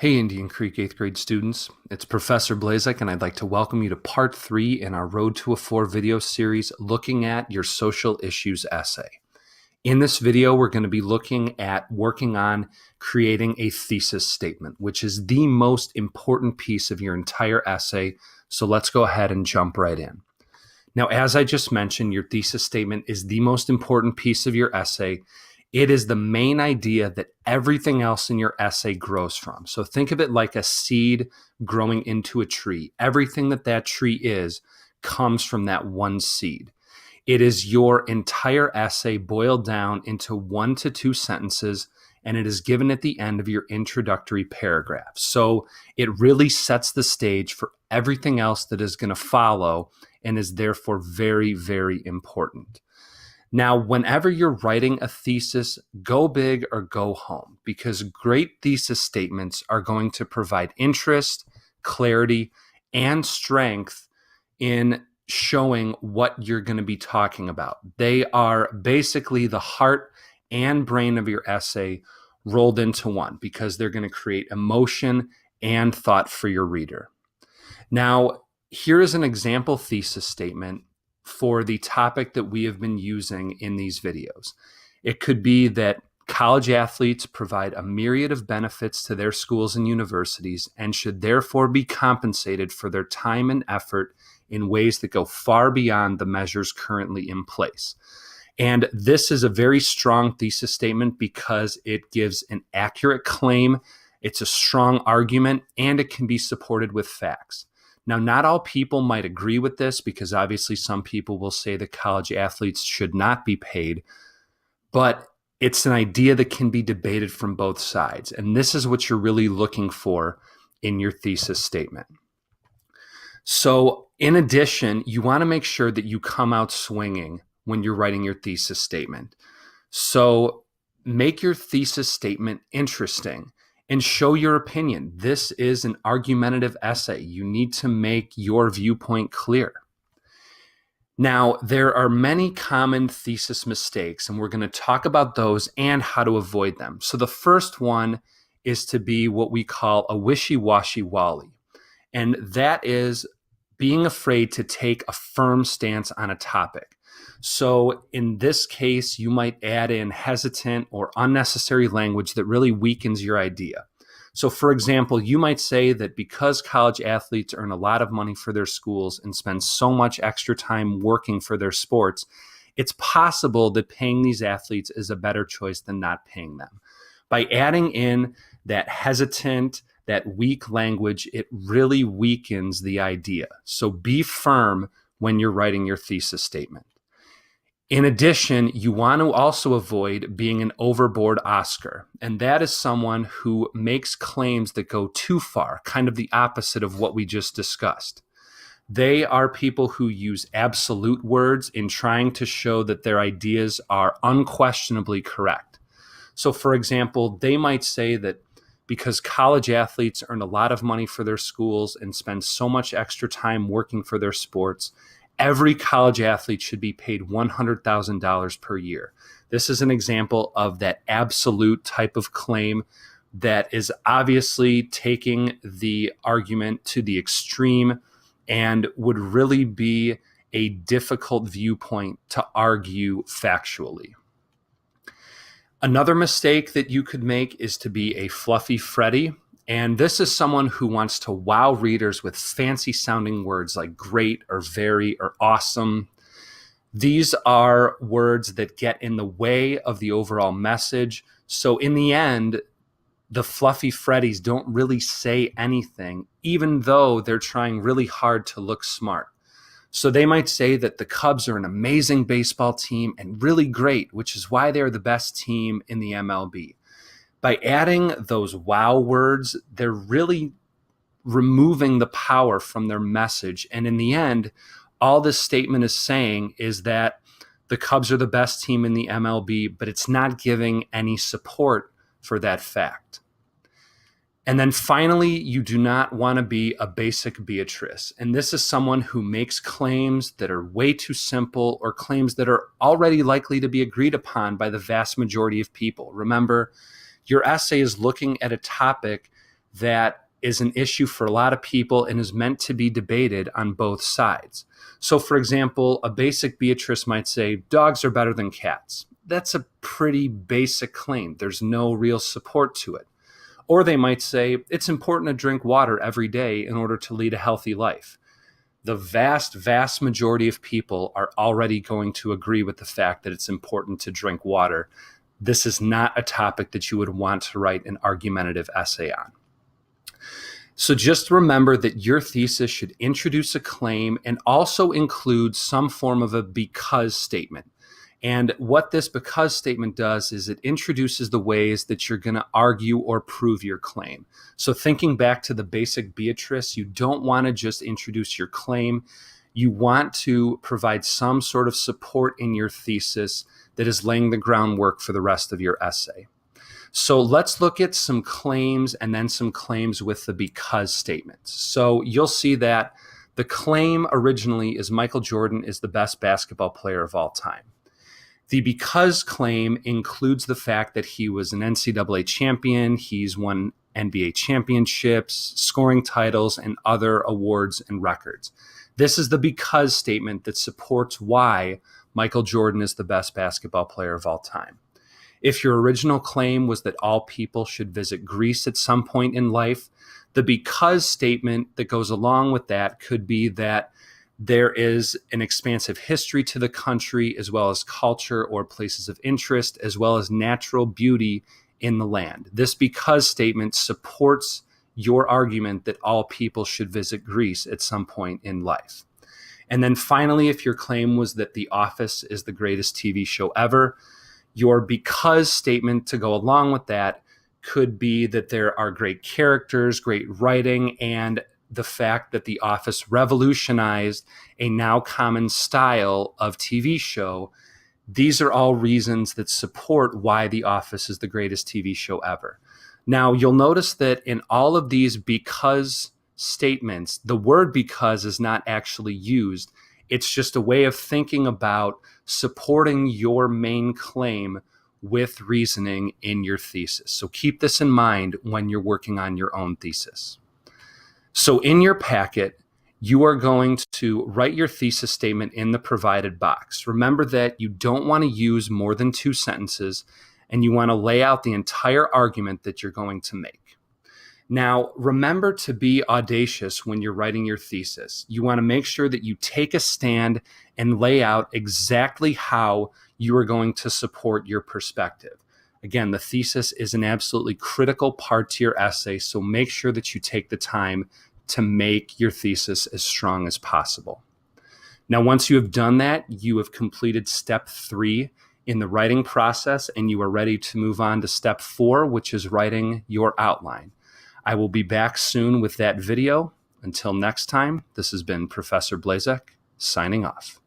Hey, Indian Creek 8th grade students. It's Professor Blazek, and I'd like to welcome you to part 3 in our Road to a 4 video series looking at your social issues essay. In this video, we're going to be looking at working on creating a thesis statement, which is the most important piece of your entire essay. So let's go ahead and jump right in. Now, as I just mentioned, your thesis statement is the most important piece of your essay. It is the main idea that everything else in your essay grows from. So think of it like a seed growing into a tree. Everything that tree is comes from that one seed. It is your entire essay boiled down into 1 to 2 sentences, and it is given at the end of your introductory paragraph. So it really sets the stage for everything else that is going to follow and is therefore very, very important. Now, whenever you're writing a thesis, go big or go home, because great thesis statements are going to provide interest, clarity, and strength in showing what you're going to be talking about. They are basically the heart and brain of your essay rolled into one, because they're going to create emotion and thought for your reader. Now, here is an example thesis statement for the topic that we have been using in these videos. It could be that college athletes provide a myriad of benefits to their schools and universities and should therefore be compensated for their time and effort in ways that go far beyond the measures currently in place. And this is a very strong thesis statement because it gives an accurate claim, it's a strong argument, and it can be supported with facts. Now, not all people might agree with this, because obviously some people will say that college athletes should not be paid, but it's an idea that can be debated from both sides. And this is what you're really looking for in your thesis statement. So in addition, you want to make sure that you come out swinging when you're writing your thesis statement. So make your thesis statement interesting and show your opinion. This is an argumentative essay. You need to make your viewpoint clear. Now, there are many common thesis mistakes, and we're going to talk about those and how to avoid them. So the first one is to be what we call a wishy-washy Wally, and that is being afraid to take a firm stance on a topic. So in this case, you might add in hesitant or unnecessary language that really weakens your idea. So for example, you might say that because college athletes earn a lot of money for their schools and spend so much extra time working for their sports, it's possible that paying these athletes is a better choice than not paying them. By adding in that hesitant, that weak language, it really weakens the idea. So be firm when you're writing your thesis statement. In addition, you want to also avoid being an overboard Oscar, and that is someone who makes claims that go too far, kind of the opposite of what we just discussed. They are people who use absolute words in trying to show that their ideas are unquestionably correct. So, for example, they might say that because college athletes earn a lot of money for their schools and spend so much extra time working for their sports, every college athlete should be paid $100,000 per year. This is an example of that absolute type of claim that is obviously taking the argument to the extreme and would really be a difficult viewpoint to argue factually. Another mistake that you could make is to be a fluffy Freddy. And this is someone who wants to wow readers with fancy sounding words like great or very or awesome. These are words that get in the way of the overall message. So in the end, the fluffy Freddies don't really say anything, even though they're trying really hard to look smart. So they might say that the Cubs are an amazing baseball team and really great, which is why they're the best team in the MLB. By adding those wow words, they're really removing the power from their message. And in the end, all this statement is saying is that the Cubs are the best team in the MLB, but it's not giving any support for that fact. And then finally, you do not want to be a basic Beatrice. And this is someone who makes claims that are way too simple or claims that are already likely to be agreed upon by the vast majority of people. Remember, your essay is looking at a topic that is an issue for a lot of people and is meant to be debated on both sides. So, for example, a basic Beatrice might say, dogs are better than cats. That's a pretty basic claim. There's no real support to it. Or they might say, it's important to drink water every day in order to lead a healthy life. The vast, vast majority of people are already going to agree with the fact that it's important to drink water. This is not a topic that you would want to write an argumentative essay on. So just remember that your thesis should introduce a claim and also include some form of a because statement. And what this because statement does is it introduces the ways that you're going to argue or prove your claim. So thinking back to the basic Beatrice, you don't want to just introduce your claim. You want to provide some sort of support in your thesis that is laying the groundwork for the rest of your essay. So let's look at some claims and then some claims with the because statements. So you'll see that the claim originally is Michael Jordan is the best basketball player of all time. The because claim includes the fact that he was an NCAA champion, he's won NBA championships, scoring titles, and other awards and records. This is the because statement that supports why Michael Jordan is the best basketball player of all time. If your original claim was that all people should visit Greece at some point in life, the because statement that goes along with that could be that there is an expansive history to the country, as well as culture or places of interest, as well as natural beauty in the land. This because statement supports your argument that all people should visit Greece at some point in life. And then finally, if your claim was that The Office is the greatest TV show ever, your because statement to go along with that could be that there are great characters, great writing, and the fact that The Office revolutionized a now common style of TV show. These are all reasons that support why The Office is the greatest TV show ever. Now, you'll notice that in all of these because statements, the word because is not actually used. It's just a way of thinking about supporting your main claim with reasoning in your thesis. So keep this in mind when you're working on your own thesis. So in your packet, you are going to write your thesis statement in the provided box. Remember that you don't want to use more than 2 sentences, and you want to lay out the entire argument that you're going to make. Now, remember to be audacious when you're writing your thesis. You want to make sure that you take a stand and lay out exactly how you are going to support your perspective. Again, the thesis is an absolutely critical part to your essay, so make sure that you take the time to make your thesis as strong as possible. Now, once you have done that, you have completed step 3 in the writing process, and you are ready to move on to step 4, which is writing your outline. I will be back soon with that video. Until next time, this has been Professor Blazek signing off.